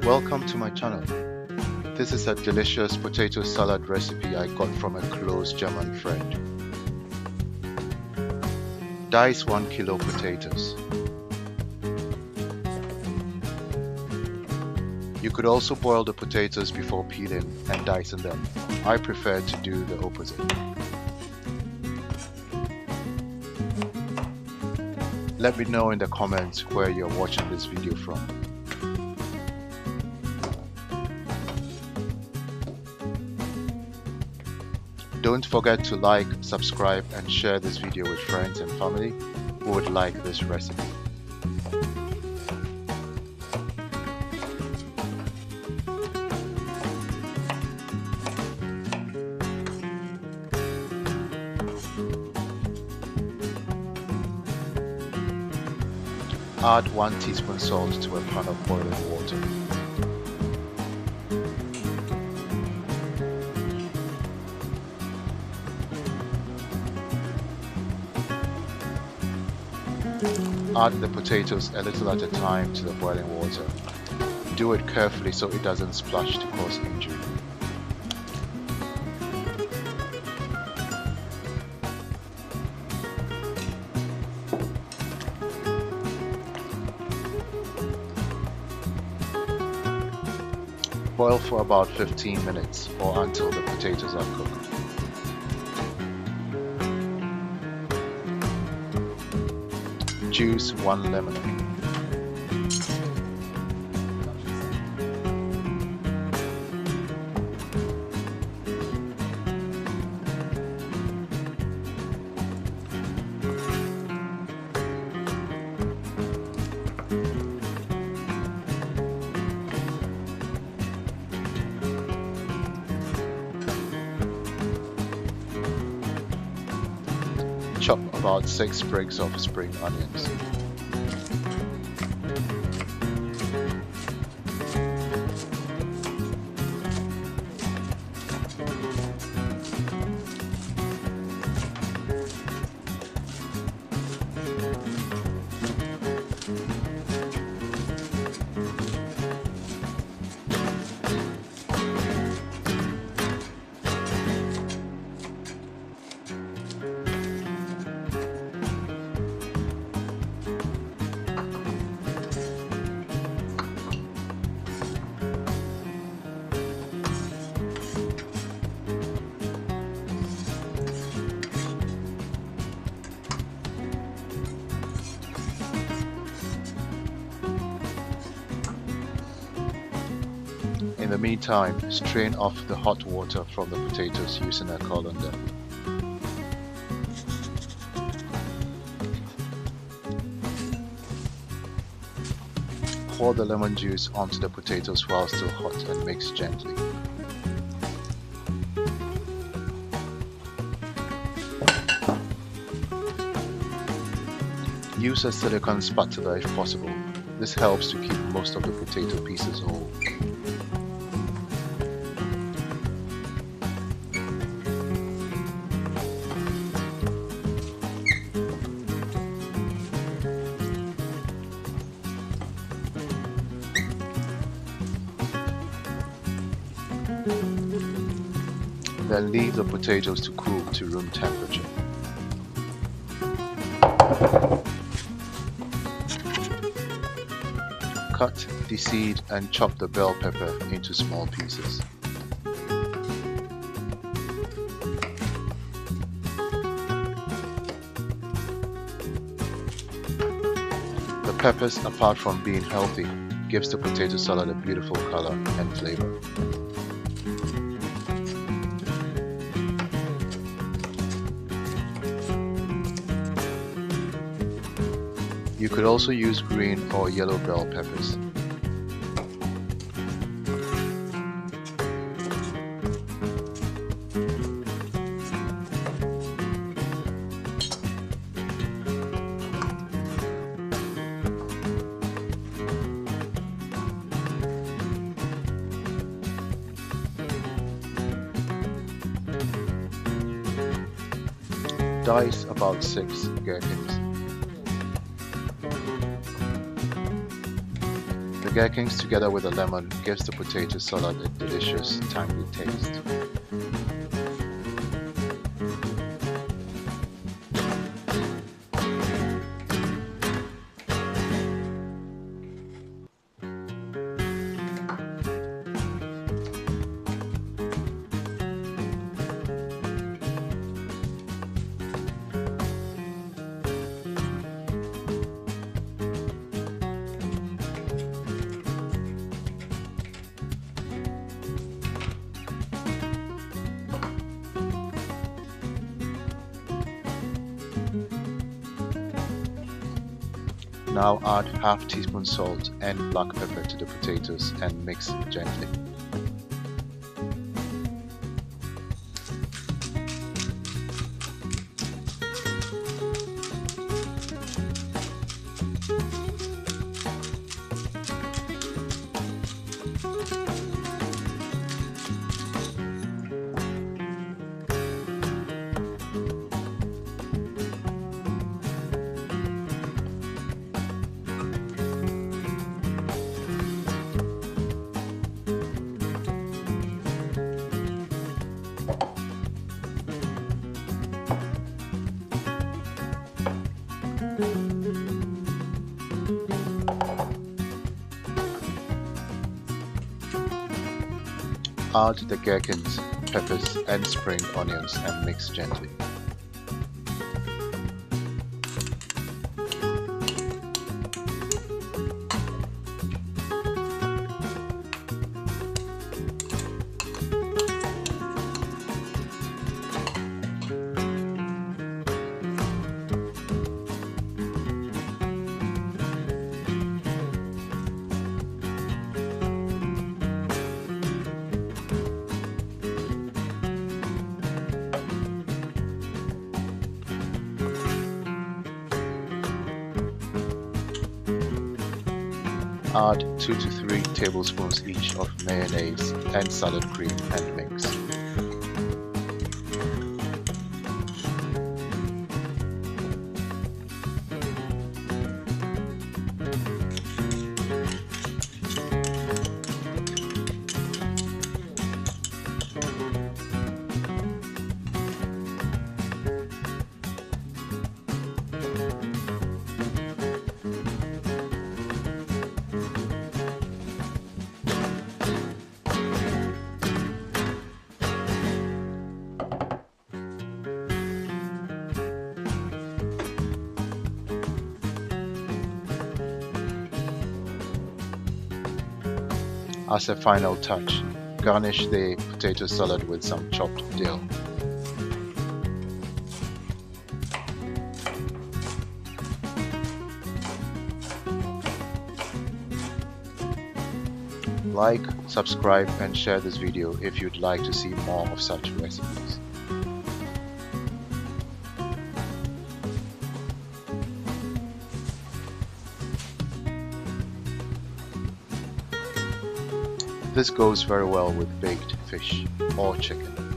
Welcome to my channel. This is a delicious potato salad recipe I got from a close German friend. Dice 1 kilo potatoes. You could also boil the potatoes before peeling and dicing them. I prefer to do the opposite. Let me know in the comments where you're watching this video from. Don't forget to like, subscribe and share this video with friends and family who would like this recipe. Add 1 teaspoon salt to a pan of boiling water. Add the potatoes a little at a time to the boiling water. Do it carefully so it doesn't splash to cause injury. Boil for about 15 minutes or until the potatoes are cooked. Juice 1 lemon. Chop about 6 sprigs of spring onions. In the meantime, strain off the hot water from the potatoes using a colander. Pour the lemon juice onto the potatoes while still hot and mix gently. Use a silicone spatula if possible. This helps to keep most of the potato pieces whole. Then leave the potatoes to cool to room temperature. Cut, deseed and chop the bell pepper into small pieces. The peppers, apart from being healthy, gives the potato salad a beautiful color and flavor. You could also use green or yellow bell peppers. Dice about 6 gherkins. The gherkins together with the lemon gives the potato salad a delicious, tangy taste. Now add half teaspoon salt and black pepper to the potatoes and mix gently. Add the gherkins, peppers and spring onions and mix gently. Add 2 to 3 tablespoons each of mayonnaise and salad cream and mix. As a final touch, garnish the potato salad with some chopped dill. Like, subscribe and share this video if you'd like to see more of such recipes. This goes very well with baked fish or chicken.